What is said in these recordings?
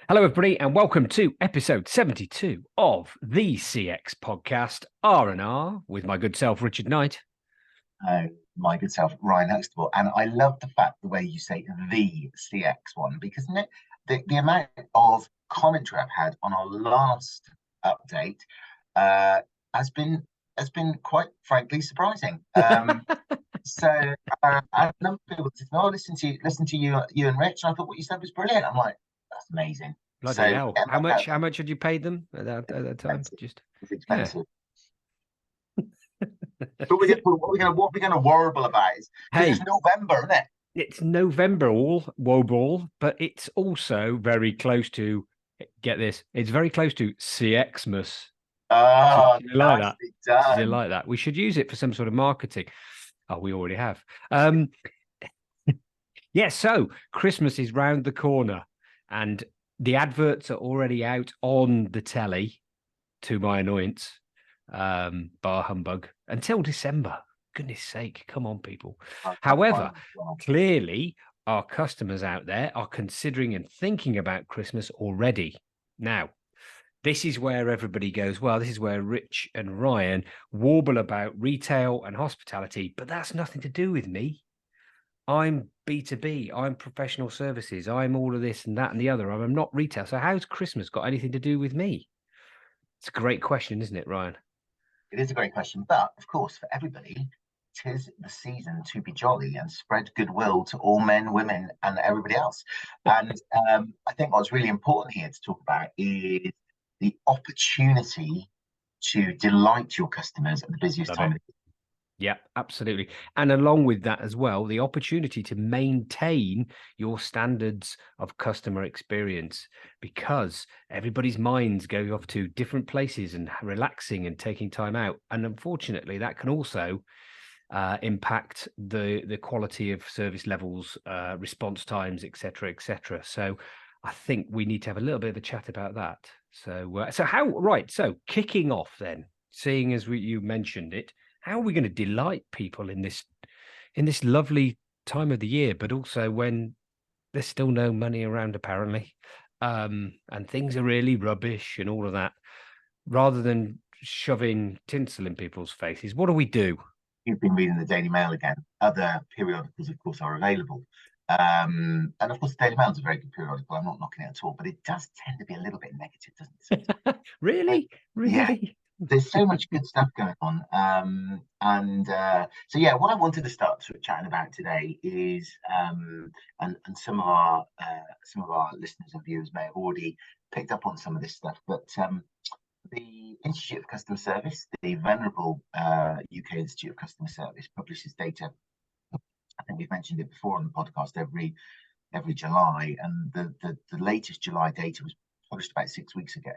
Hello, everybody, and welcome to episode 72 of the CX Podcast R&R with my good self, Richard Knight. My good self, Rhian Huxtable. And I love the fact the way you say the CX one, because the amount of commentary I've had on our last update has been quite frankly surprising. So a number of people said, "Oh, listen to you and Rich." And I thought what you said was brilliant. I'm like, that's amazing. Bloody hell. How much had you paid them at that time? Just it's expensive. But what are we going to warble about? It's November, isn't it? It's November, warble, but it's also very close to, get this, it's very close to CXmas. Oh, like that. Did you like that? We should use it for some sort of marketing. Oh, we already have. Yeah, so Christmas is round the corner and the adverts are already out on the telly, to my annoyance. Bar humbug until December. Goodness sake, come on, people. However, clearly our customers out there are considering and thinking about Christmas already. Now, this is where everybody goes, well, this is where Rich and Rhian warble about retail and hospitality, but that's nothing to do with me. I'm B2B, I'm professional services, I'm all of this and that and the other. I'm not retail. So how's Christmas got anything to do with me? It's a great question, isn't it, Rhian? It is a great question, but of course, for everybody, it is the season to be jolly and spread goodwill to all men, women, and everybody else. And I think what's really important here to talk about is the opportunity to delight your customers at the busiest time of the year. Yeah, absolutely. And along with that as well, the opportunity to maintain your standards of customer experience, because everybody's minds go off to different places and relaxing and taking time out. And unfortunately, that can also impact the quality of service levels, response times, etc., etc. So I think we need to have a little bit of a chat about that. So kicking off then, seeing as you mentioned it, how are we going to delight people in this lovely time of the year, but also when there's still no money around, apparently, and things are really rubbish and all of that, rather than shoving tinsel in people's faces? What do we do? You've been reading the Daily Mail again. Other periodicals, of course, are available. And of course, the Daily Mail is a very good periodical. I'm not knocking it at all, but it does tend to be a little bit negative, doesn't it? Really? Yeah. There's so much good stuff going on. So what I wanted to start sort of chatting about today is, and some of our listeners and viewers may have already picked up on some of this stuff, but the Institute of Customer Service, the venerable UK Institute of Customer Service, publishes data. I think we've mentioned it before on the podcast every July, and the latest July data was published about 6 weeks ago,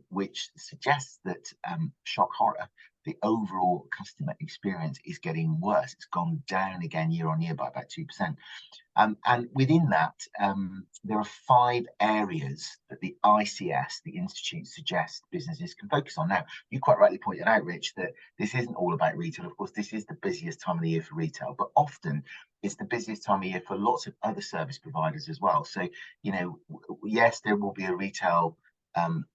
which suggests that, shock horror, the overall customer experience is getting worse. It's gone down again year on year by about 2%. And within that, there are 5 areas that the ICS, the Institute, suggests businesses can focus on. Now, you quite rightly pointed out, Rich, that this isn't all about retail. Of course, this is the busiest time of the year for retail, but often it's the busiest time of year for lots of other service providers as well. So, yes, there will be a retail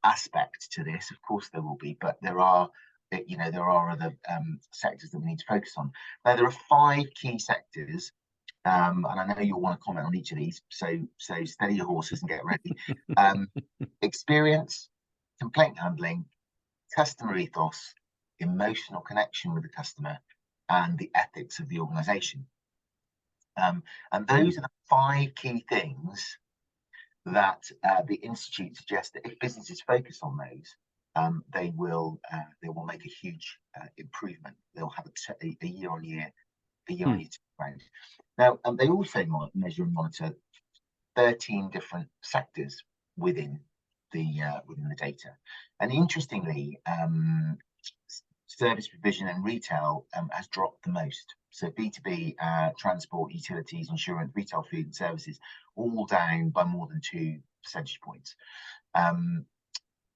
aspect to this. Of course, there will be, but there are other sectors that we need to focus on. Now, there are 5 key sectors, and I know you'll want to comment on each of these, so steady your horses and get ready. Experience, complaint handling, customer ethos, emotional connection with the customer, and the ethics of the organization. And those are the 5 key things that the Institute suggests that if businesses focus on those, they will make a huge improvement. They'll have a year on year turnaround. Now, they also measure and monitor 13 different sectors within the data. And interestingly, service provision and retail has dropped the most. So B2B, transport, utilities, insurance, retail, food and services, all down by more than 2 percentage points.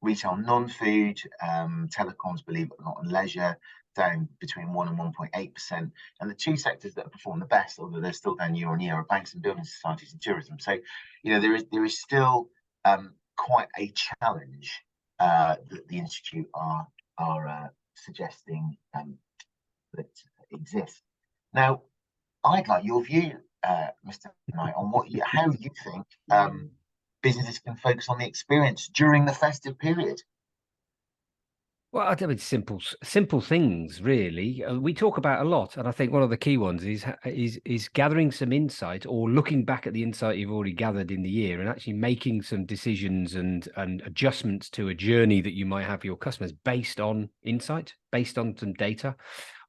Retail non-food, telecoms, believe it or not, and leisure, down between 1 and 1.8%. And the 2 sectors that have performed the best, although they're still down year on year, are banks and building societies and tourism. So, there is still quite a challenge that the Institute are suggesting that exists. Now, I'd like your view, Mr. Knight, on how you think businesses can focus on the experience during the festive period. Well, I think it's simple things, really. We talk about a lot, and I think one of the key ones is gathering some insight or looking back at the insight you've already gathered in the year and actually making some decisions and adjustments to a journey that you might have for your customers based on insight, based on some data,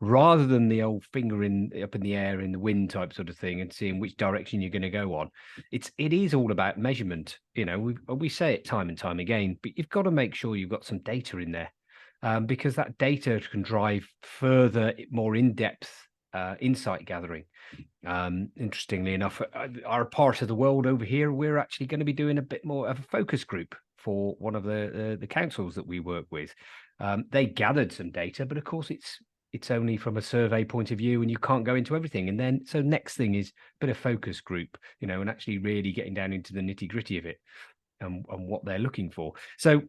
rather than the old finger up in the air in the wind type sort of thing and seeing which direction you're going to go on. It is all about measurement. You know, we say it time and time again, but you've got to make sure you've got some data in there. Because that data can drive further, more in-depth insight gathering. Interestingly enough, our part of the world over here, we're actually going to be doing a bit more of a focus group for one of the councils that we work with. They gathered some data, but of course it's only from a survey point of view, and you can't go into everything. And then so next thing is a bit of focus group, you know, and actually really getting down into the nitty-gritty of it and what they're looking for. So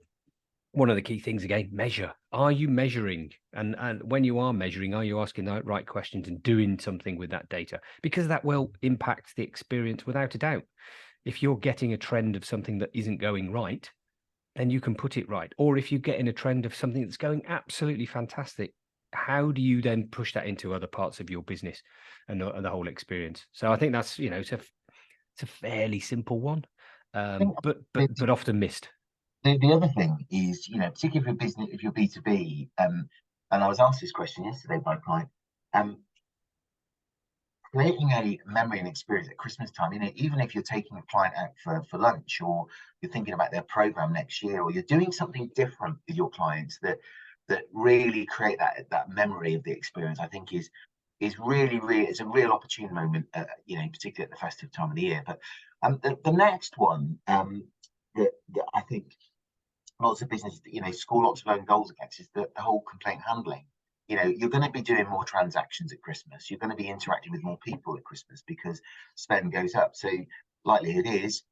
one of the key things again, measure. Are you measuring? And when you are measuring, are you asking the right questions and doing something with that data? Because that will impact the experience without a doubt. If you're getting a trend of something that isn't going right, then you can put it right. Or if you get in a trend of something that's going absolutely fantastic, how do you then push that into other parts of your business and the whole experience? So I think that's, you know, it's a fairly simple one, but often missed. The other thing is, you know, particularly if you're business, if you're B2B, and I was asked this question yesterday by a client, creating a memory and experience at Christmas time, you know, even if you're taking a client out for lunch, or you're thinking about their program next year, or you're doing something different with your clients that really create that memory of the experience, I think is really it's a real opportune moment, you know, particularly at the festive time of the year. But the next one that I think lots of businesses, you know, score lots of own goals against is the whole complaint handling. You know, you're going to be doing more transactions at Christmas. You're going to be interacting with more people at Christmas because spend goes up. So likelihood is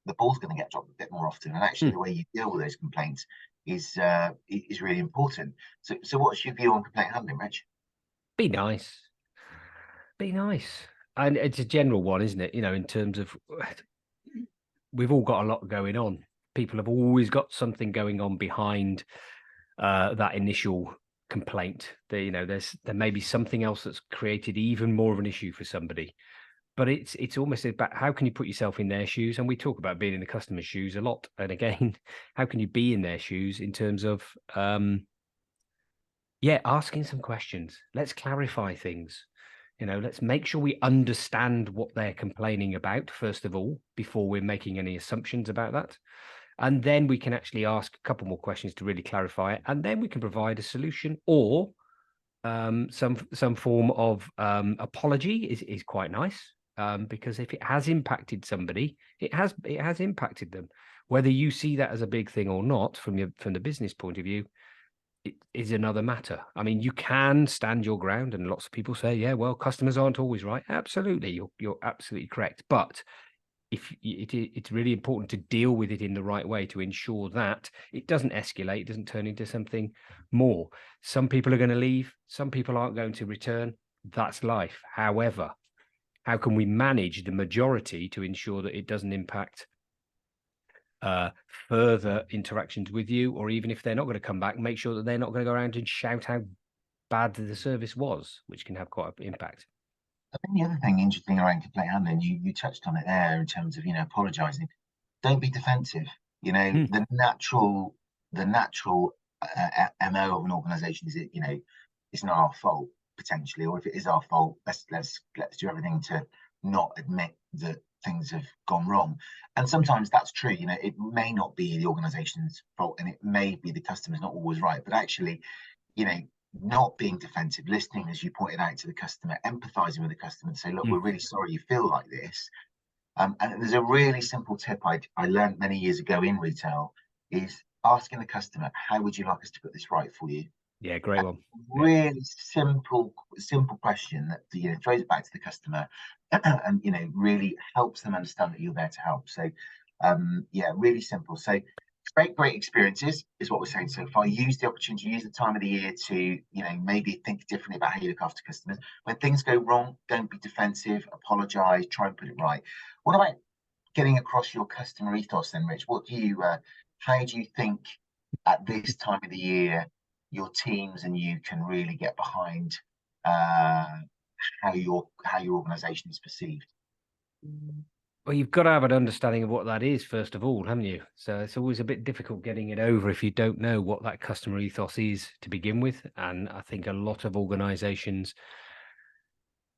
the ball's going to get dropped a bit more often. And actually, the way you deal with those complaints is really important. So what's your view on complaint handling, Rich? Be nice. Be nice. And it's a general one, isn't it? You know, in terms of we've all got a lot going on. People have always got something going on behind that initial complaint. You know, there may be something else that's created even more of an issue for somebody. But it's almost about how can you put yourself in their shoes? And we talk about being in the customer's shoes a lot. And again, how can you be in their shoes in terms of asking some questions. Let's clarify things. You know, let's make sure we understand what they're complaining about, first of all, before we're making any assumptions about that. And then we can actually ask a couple more questions to really clarify it. And then we can provide a solution or some form of apology is quite nice. Because if it has impacted somebody, it has impacted them. Whether you see that as a big thing or not from the business point of view, it is another matter. I mean, you can stand your ground, and lots of people say, yeah, well, customers aren't always right. Absolutely, you're absolutely correct. But it's really important to deal with it in the right way to ensure that it doesn't escalate, it doesn't turn into something more. Some people are going to leave, some people aren't going to return. That's life. However, how can we manage the majority to ensure that it doesn't impact further interactions with you, or even if they're not going to come back, make sure that they're not going to go around and shout how bad the service was, which can have quite an impact. I think the other thing interesting around complaint handling, you touched on it there in terms of, you know, apologizing. Don't be defensive. You know, the natural MO of an organization is, you know, it's not our fault potentially, or if it is our fault, let's do everything to not admit that things have gone wrong. And sometimes that's true. You know, it may not be the organization's fault, and it may be the customer's not always right. But actually, you know, not being defensive, listening, as you pointed out, to the customer, empathizing with the customer and say, look, we're really sorry you feel like this. And there's a really simple tip I learned many years ago in retail is asking the customer, how would you like us to put this right for you? Yeah, great one. Really simple question that, you know, throws it back to the customer and, you know, really helps them understand that you're there to help. So Yeah, really simple. So create great experiences is what we're saying so far. Use the opportunity, use the time of the year to, maybe think differently about how you look after customers. When things go wrong, don't be defensive, apologize, try and put it right. What about getting across your customer ethos then, Rich? How do you think at this time of the year your teams and you can really get behind how your organization is perceived? Well, you've got to have an understanding of what that is, first of all, haven't you? So it's always a bit difficult getting it over if you don't know what that customer ethos is to begin with. And I think a lot of organizations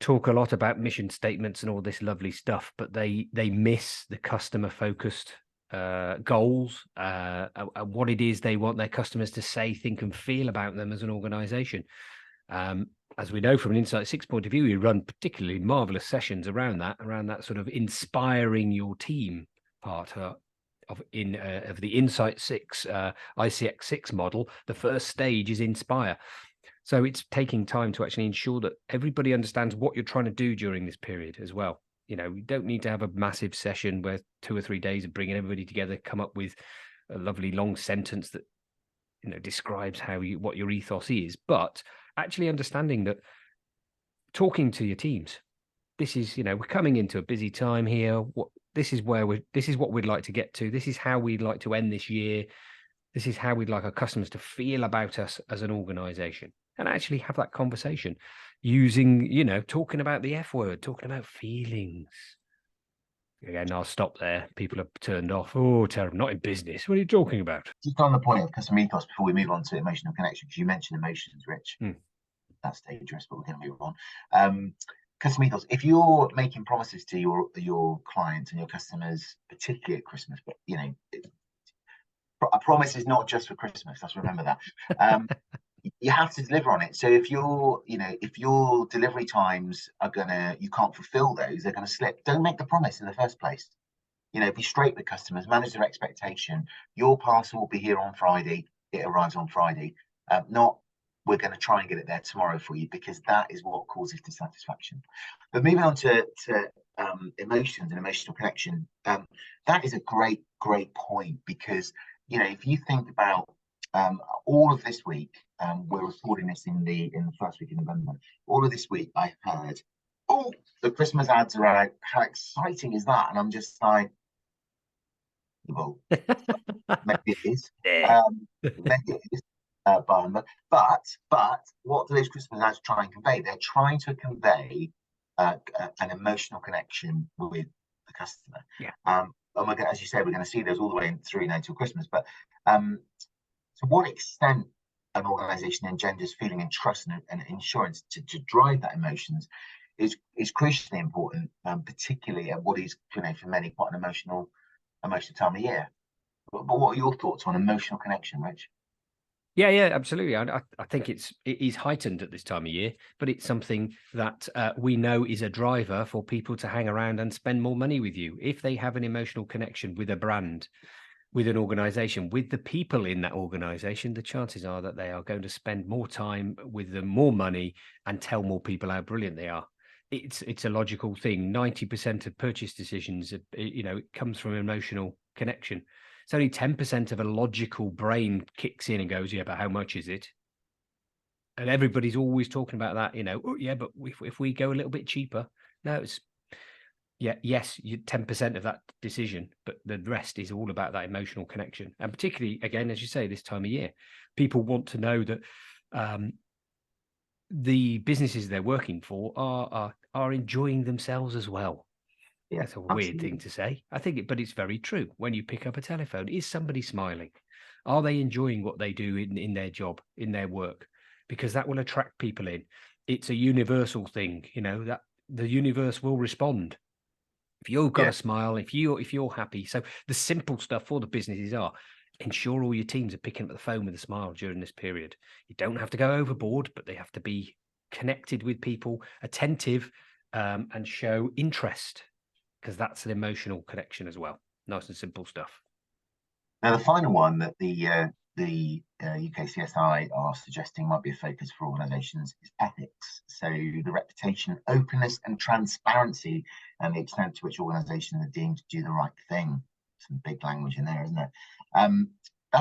talk a lot about mission statements and all this lovely stuff, but they miss the customer focused goals, what it is they want their customers to say, think, and feel about them as an organization. As we know from an Insight 6 point of view, we run particularly marvelous sessions around that sort of inspiring your team part of the Insight 6 ICX 6 model. The first stage is inspire. So it's taking time to actually ensure that everybody understands what you're trying to do during this period as well. You don't need to have a massive session where 2 or 3 days of bringing everybody together, come up with a lovely long sentence that describes what your ethos is, but actually understanding that talking to your teams, this is, we're coming into a busy time here. This is what we'd like to get to. This is how we'd like to end this year. This is how we'd like our customers to feel about us as an organization, and actually have that conversation using, talking about the F word, talking about feelings. Again, I'll stop there. People are turned off. Oh, terrible. Not in business. What are you talking about? Just on the point of customer ethos before we move on to emotional connection, because you mentioned emotions, Rich. That's dangerous, but we're going to move on. Customer ethos. If you're making promises to your clients and your customers, particularly at Christmas, but a promise is not just for Christmas. Let's remember that. You have to deliver on it. So if your delivery times you can't fulfill those, they're going to slip. Don't make the promise in the first place. Be straight with customers, manage their expectation. Your parcel will be here on Friday. It arrives on Friday. Not we're going to try and get it there tomorrow for you, because that is what causes dissatisfaction. But moving on to emotions and emotional connection, that is a great point, because if you think about all of this week, we're recording this in the first week of November. All of this week, I heard, "Oh, the Christmas ads are out. How exciting is that?" And I'm just like, well, maybe it is. Maybe it is. But what do those Christmas ads try and convey? They're trying to convey an emotional connection with the customer. Yeah. Oh my God, as you say, we're going to see those all the way through now until Christmas. But to what extent an organization engenders feeling and trust and insurance to drive that emotions is crucially important, particularly at what is, for many, quite an emotional time of year. But what are your thoughts on emotional connection, Rich? Yeah, absolutely. I think it is heightened at this time of year, but it's something that we know is a driver for people to hang around and spend more money with you. If they have an emotional connection with a brand, with an organization, with the people in that organization, the chances are that they are going to spend more time with them, more money, and tell more people how brilliant they are. It's a logical thing. 90% of purchase decisions, it comes from emotional connection. It's only 10% of a logical brain kicks in and goes, yeah, but how much is it? And everybody's always talking about that, oh, yeah, but if we go a little bit cheaper, no, it's, yeah, yes, 10% of that decision, but the rest is all about that emotional connection. And particularly, again, as you say, this time of year, people want to know that the businesses they're working for are enjoying themselves as well. Yeah, that's a weird thing to say. I think but it's very true. When you pick up a telephone, is somebody smiling? Are they enjoying what they do in their job, in their work? Because that will attract people in. It's a universal thing, that the universe will respond. If you've got a smile, if you're happy. So the simple stuff for the businesses are ensure all your teams are picking up the phone with a smile during this period. You don't have to go overboard, but they have to be connected with people, attentive, and show interest, because that's an emotional connection as well. Nice and simple stuff. Now, the final one that the UK CSI are suggesting might be a focus for organisations is ethics. So the reputation, openness and transparency, and the extent to which organisations are deemed to do the right thing. some big language in there, isn't there?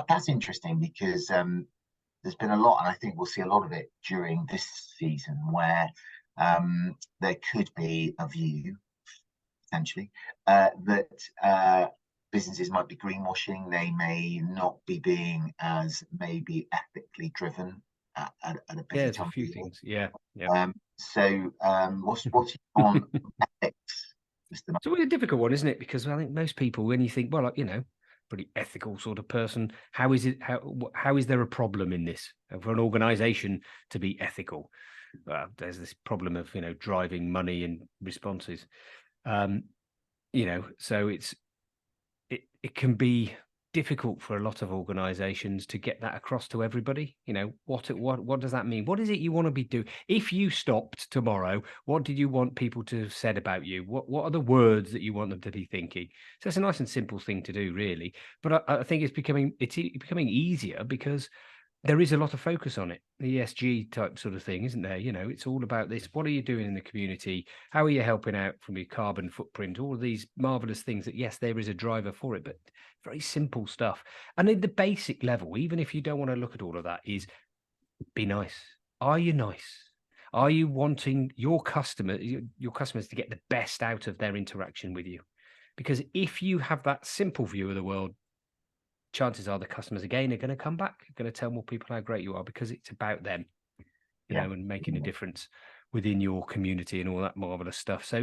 That's interesting because there's been a lot, and I think we'll see a lot of it during this season, where there could be a view potentially that businesses might be greenwashing. They may not be being as maybe ethically driven at a busy there's time. A few things. Yeah. So what's on ethics, Mr. It's always a difficult one, isn't it? Because I think most people, when you think, well, pretty ethical sort of person, how is there a problem in this for an organization to be ethical? There's this problem of driving money and responses. So it can be difficult for a lot of organizations to get that across to everybody. What does that mean? What is it you want to be doing? If you stopped tomorrow, what did you want people to have said about you? What are the words that you want them to be thinking? So it's a nice and simple thing to do, really. But I think it's becoming easier because there is a lot of focus on it, the ESG type sort of thing, isn't there? It's all about this. What are you doing in the community? How are you helping out from your carbon footprint? All of these marvelous things that, yes, there is a driver for it, but very simple stuff. And at the basic level, even if you don't want to look at all of that, is be nice. Are you nice? Are you wanting your customers to get the best out of their interaction with you? Because if you have that simple view of the world, chances are the customers again are going to come back, going to tell more people how great you are, because it's about them, and making a difference within your community and all that marvelous stuff. So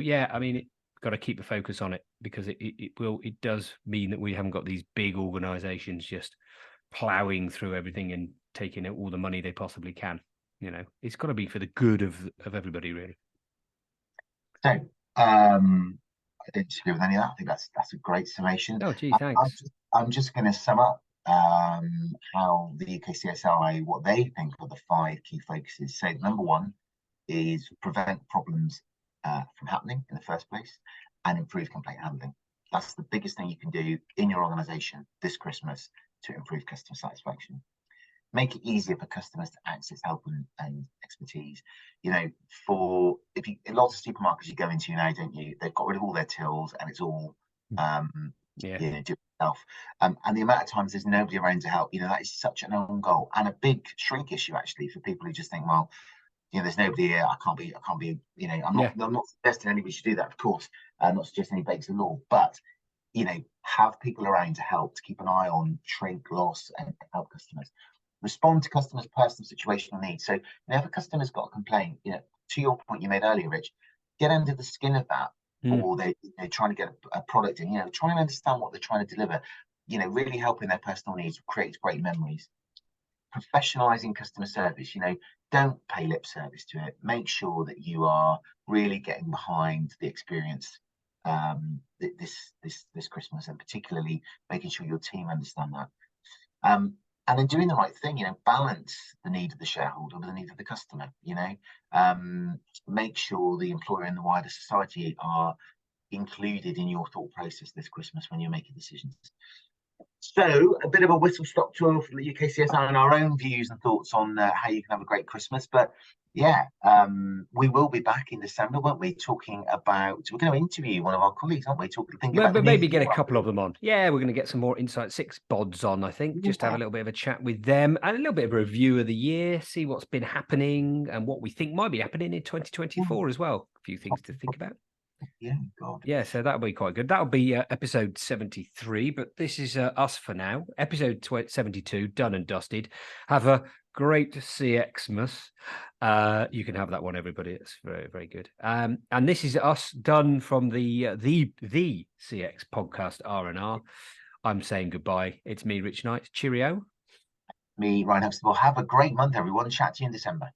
got to keep the focus on it, because it does mean that we haven't got these big organizations just plowing through everything and taking out all the money they possibly can. It's got to be for the good of everybody, really. So I don't disagree with any of that. I think that's a great summation. Oh, gee, thanks. I'm just going to sum up how the UK CSI, what they think are the 5 key focuses. So number 1 is prevent problems from happening in the first place and improve complaint handling. That's the biggest thing you can do in your organization this Christmas to improve customer satisfaction. Make it easier for customers to access help and expertise. For lots of supermarkets you go into now, don't you? They've got rid of all their tills and it's all do it yourself. And the amount of times there's nobody around to help, that is such an own goal and a big shrink issue actually for people who just think, well, there's nobody here. I can't be. I'm not suggesting anybody should do that, of course. I'm not suggesting any breaks the law, but have people around to help, to keep an eye on shrink, loss, and help customers. Respond to customers' personal situational needs. So if a customer's got a complaint, to your point you made earlier, Rich, get under the skin of that, or they're trying to get a product in. Try and understand what they're trying to deliver. Really helping their personal needs creates great memories. Professionalizing customer service. Don't pay lip service to it. Make sure that you are really getting behind the experience this Christmas, and particularly making sure your team understand that. And then doing the right thing, balance the need of the shareholder with the need of the customer. Make sure the employer and the wider society are included in your thought process this Christmas when you're making decisions. So a bit of a whistle-stop tour from the UK CSI and our own views and thoughts on how you can have a great Christmas. But we will be back in December, won't we? Talking about, we're going to interview one of our colleagues, aren't we? Maybe get a couple of them on. Yeah, we're going to get some more Insight 6 bods on, I think, just to have a little bit of a chat with them and a little bit of a review of the year, see what's been happening and what we think might be happening in 2024 as well. A few things to think about. Yeah, so that'll be quite good. That'll be episode 73, but this is us for now. Episode 72, done and dusted. Have a great CXmas. You can have that one, everybody. It's very, very good. And this is us done from the CX Podcast R&R. I'm saying goodbye. It's me, Rich Knight. Cheerio. Me, Rhian Huxtable. Have a great month, everyone. Chat to you in December.